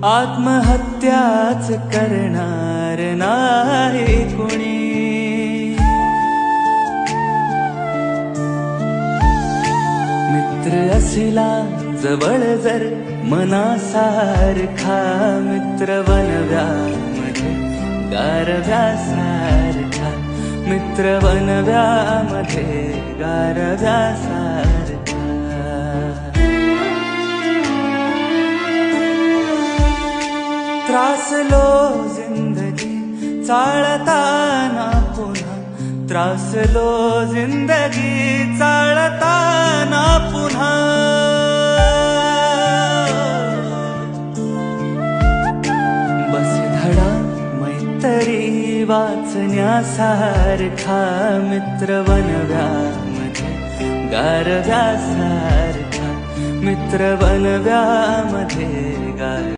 आत्महत्याच करणार नाही कुणी। मित्र असला जवळ जर मनासारखा, मित्र बनव्यामध्ये गारव्यासारखा, मित्र बनव्यामध्ये गारव्यासारखा। त्रासलो जिंदगी चाळताना पुन्हा, त्रासलो जिंदगी चाळताना पुन्हा। बस धडा मैत्री वाचण्यासारखा, मित्र बनव्यामध्ये गारव्यासारखा, मित्र बनव्यामध्ये गार